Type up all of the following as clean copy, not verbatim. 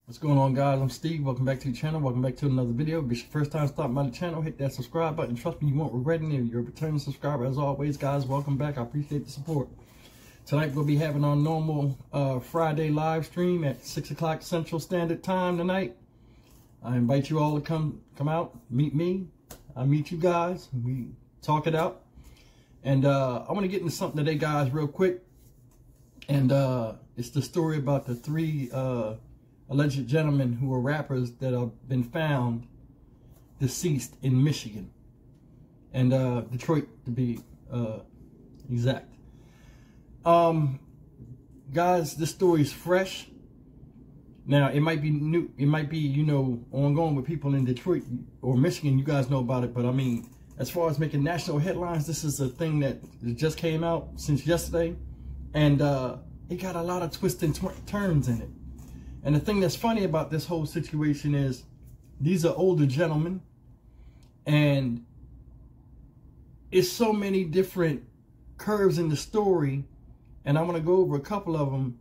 What's going on, guys? I'm Steve. Welcome back to the channel. Welcome back to another video. If it's your first time stopping by the channel, hit that subscribe button. Trust me, you won't regret it. If you're a returning subscriber, as always, guys, welcome back. I appreciate the support. Tonight we'll be having our normal Friday live stream at 6 o'clock Central Standard Time tonight. I invite you all to come out, meet me. I meet you guys. We talk it out. And I want to get into something today, guys, real quick. And it's the story about the three alleged gentlemen who were rappers that have been found deceased in Michigan and Detroit, to be exact. Guys, this story is fresh. Now, it might be new, it might be, you know, ongoing with people in Detroit or Michigan. You guys know about it, but I mean, as far as making national headlines, this is a thing that just came out since yesterday, and it got a lot of twists and turns in it. And the thing that's funny about this whole situation is these are older gentlemen, and it's so many different curves in the story, and I'm going to go over a couple of them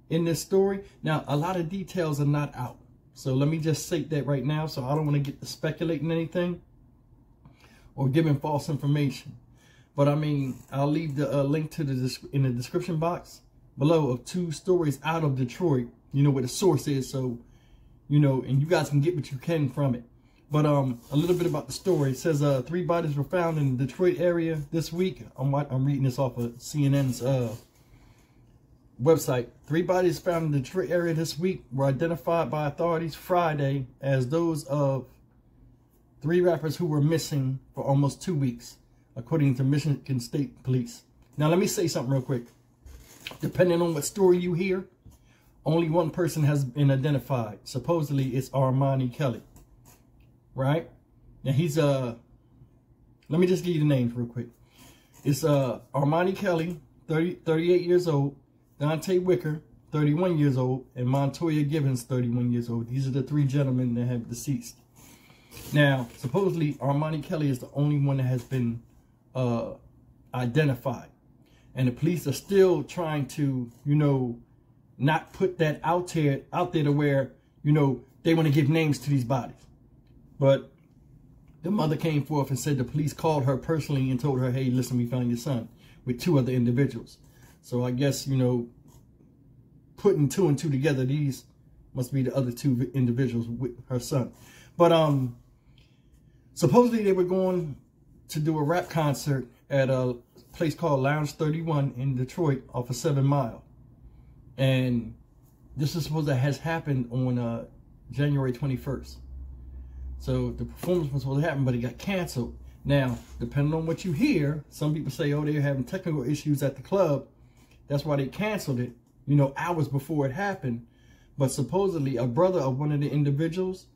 in this story. Now, a lot of details are not out, so let me just say that right now, so I don't want to get to speculating anything or giving false information. But I mean, I'll leave the link to in the description box below of two stories out of Detroit, you know, where the source is, so, you know, and you guys can get what you can from it. But a little bit about the story. It says 3 bodies were found in the Detroit area this week. I'm reading this off of CNN's website. 3 bodies found in the Detroit area this week were identified by authorities Friday as those of 3 rappers who were missing for almost 2 weeks, according to Michigan State Police. Now, let me say something real quick. Depending on what story you hear, only one person has been identified. Supposedly, it's Armani Kelly, right? Now, he's let me just give you the names real quick. It's Armani Kelly, 38 years old, Dante Wicker, 31 years old, and Montoya Givens, 31 years old. These are the 3 gentlemen that have deceased. Now, supposedly, Armani Kelly is the only one that has been identified. And the police are still trying to, you know, not put that out there to where, you know, they want to give names to these bodies. But the mother came forth and said the police called her personally and told her, hey, listen, we found your son, with 2 other individuals. So I guess, you know, putting 2 and 2 together, these must be the other 2 individuals with her son. But supposedly they were going to do a rap concert at a place called Lounge 31 in Detroit off of 7 Mile. And this is supposed to have happened on January 21st. So the performance was supposed to happen, but it got canceled. Now, depending on what you hear, some people say, oh, they're having technical issues at the club. That's why they canceled it, you know, hours before it happened. But supposedly a brother of one of the individuals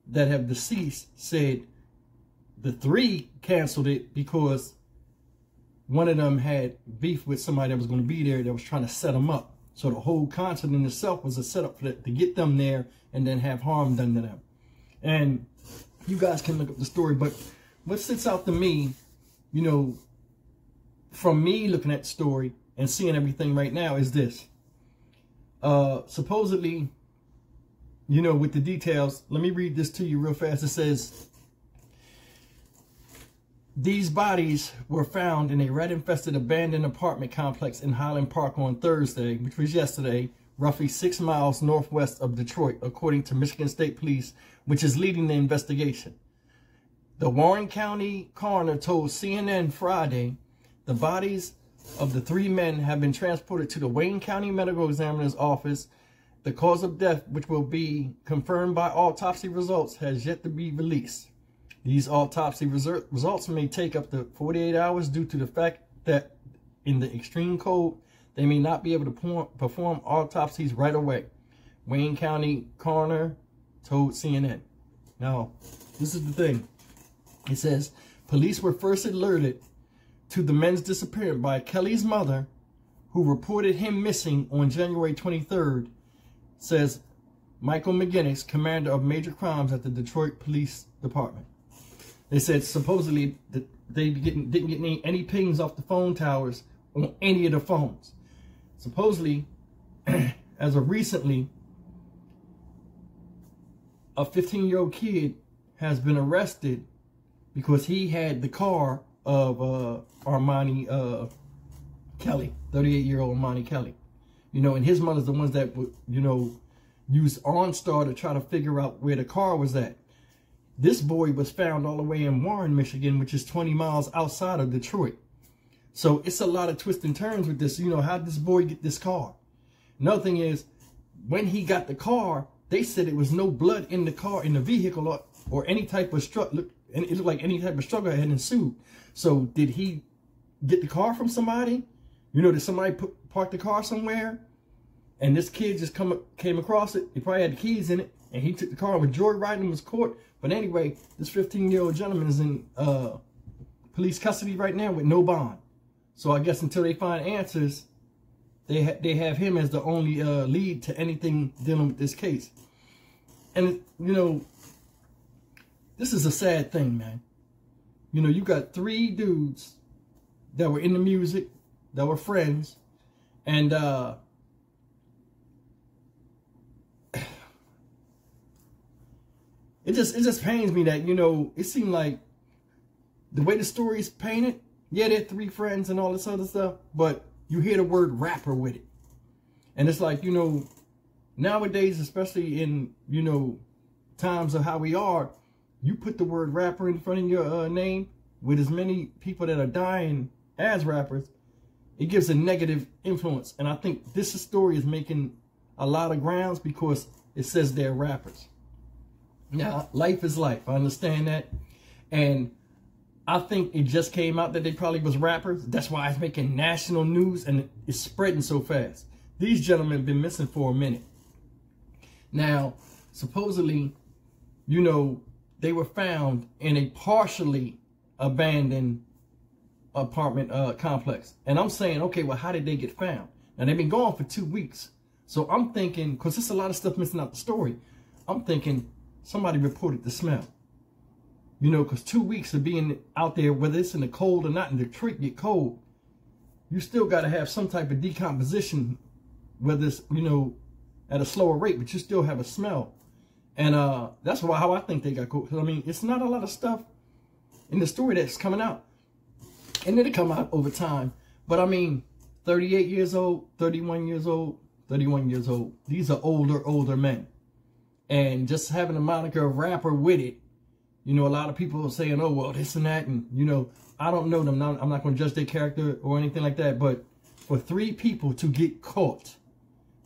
that have deceased said the 3 canceled it because one of them had beef with somebody that was going to be there that was trying to set them up. So the whole concert in itself was a setup for that, to get them there and then have harm done to them. And you guys can look up the story. But what sits out to me, you know, from me looking at the story and seeing everything right now is this. Supposedly, you know, with the details, let me read this to you real fast. It says, these bodies were found in a rat-infested abandoned apartment complex in Highland Park on Thursday, which was yesterday, roughly 6 miles northwest of Detroit, according to Michigan State Police, which is leading the investigation. The Warren County coroner told CNN Friday the bodies of the 3 men have been transported to the Wayne County Medical Examiner's office. The cause of death, which will be confirmed by autopsy results, has yet to be released. These autopsy results may take up to 48 hours due to the fact that in the extreme cold, they may not be able to perform autopsies right away, Wayne County coroner told CNN. Now, this is the thing. It says, police were first alerted to the men's disappearance by Kelly's mother, who reported him missing on January 23rd, says Michael McGinnis, commander of major crimes at the Detroit Police Department. They said supposedly that they didn't get any pings off the phone towers on any of the phones. Supposedly, as of recently, a 15-year-old kid has been arrested because he had the car of Armani Kelly, 38-year-old Armani Kelly. You know, and his mother's the ones that would, you know, use OnStar to try to figure out where the car was at. This boy was found all the way in Warren, Michigan, which is 20 miles outside of Detroit. So it's a lot of twists and turns with this. You know, how did this boy get this car? Another thing is, when he got the car, they said it was no blood in the car, in the vehicle, or any type of struggle. And it looked like any type of struggle had ensued. So did he get the car from somebody? You know, did somebody park the car somewhere? And this kid just came across it. He probably had the keys in it. And he took the car and was joyriding and was caught. But anyway, this 15-year-old gentleman is in police custody right now with no bond. So I guess until they find answers, they have him as the only lead to anything dealing with this case. And, you know, this is a sad thing, man. You know, you got 3 dudes that were in the music, that were friends, and it just pains me that, you know, it seemed like the way the story is painted, yeah, they're 3 friends and all this other stuff, but you hear the word rapper with it. And it's like, you know, nowadays, especially in, you know, times of how we are, you put the word rapper in front of your name with as many people that are dying as rappers, it gives a negative influence. And I think this story is making a lot of grounds because it says they're rappers. Now, life is life. I understand that. And I think it just came out that they probably was rappers. That's why it's making national news and it's spreading so fast. These gentlemen have been missing for a minute. Now, supposedly, you know, they were found in a partially abandoned apartment complex. And I'm saying, okay, well, how did they get found? Now, they've been gone for 2 weeks. So I'm thinking, because there's a lot of stuff missing out the story, I'm thinking somebody reported the smell. You know, because 2 weeks of being out there, whether it's in the cold or not, in Detroit get cold, you still got to have some type of decomposition, whether it's, you know, at a slower rate, but you still have a smell. And that's how I think they got caught. I mean, it's not a lot of stuff in the story that's coming out. And it'll come out over time. But I mean, 38 years old, 31 years old, 31 years old. These are older men. And just having a moniker of rapper with it, you know, a lot of people are saying, oh, well, this and that. And, you know, I don't know them. I'm not going to judge their character or anything like that. But for 3 people to get caught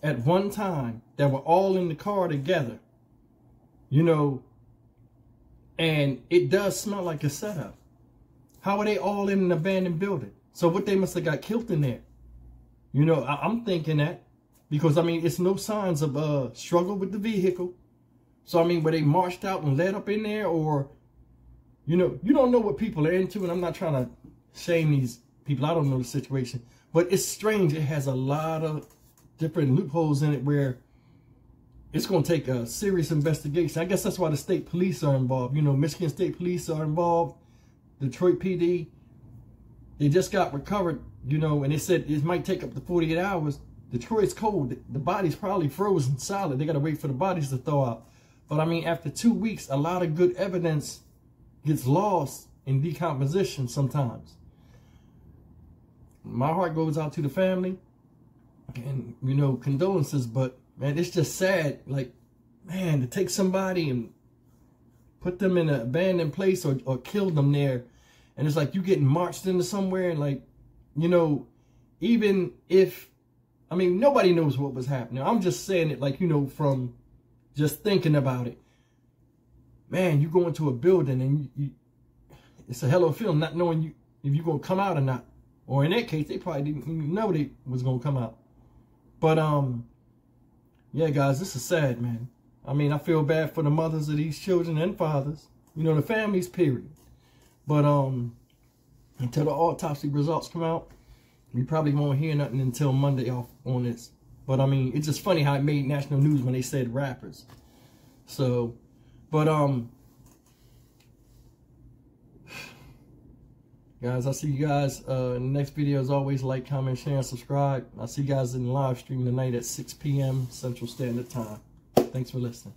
at one time that were all in the car together, you know, and it does smell like a setup. How are they all in an abandoned building? So what, they must have got killed in there. You know, I'm thinking that because, I mean, it's no signs of struggle with the vehicle. So, I mean, were they marched out and led up in there, or, you know, you don't know what people are into, and I'm not trying to shame these people. I don't know the situation. But it's strange. It has a lot of different loopholes in it where it's going to take a serious investigation. I guess that's why the state police are involved. You know, Michigan State Police are involved. Detroit PD. They just got recovered, you know, and they said it might take up to 48 hours. Detroit's cold. The body's probably frozen solid. They got to wait for the bodies to thaw out. But, I mean, after 2 weeks, a lot of good evidence gets lost in decomposition sometimes. My heart goes out to the family and, you know, condolences. But, man, it's just sad. Like, man, to take somebody and put them in an abandoned place or kill them there. And it's like you getting marched into somewhere and, like, you know, even if, I mean, nobody knows what was happening. I'm just saying it like, you know, from just thinking about it. Man, you go into a building and it's a hell of a feeling not knowing if you're going to come out or not. Or in that case, they probably didn't even know they was going to come out. But, yeah, guys, this is sad, man. I mean, I feel bad for the mothers of these children and fathers. You know, the families, period. But until the autopsy results come out, we probably won't hear nothing until Monday off on this. But, I mean, it's just funny how it made national news when they said rappers. So, but, guys, I'll see you guys in the next video. As always, like, comment, share, and subscribe. I'll see you guys in the live stream tonight at 6 p.m. Central Standard Time. Thanks for listening.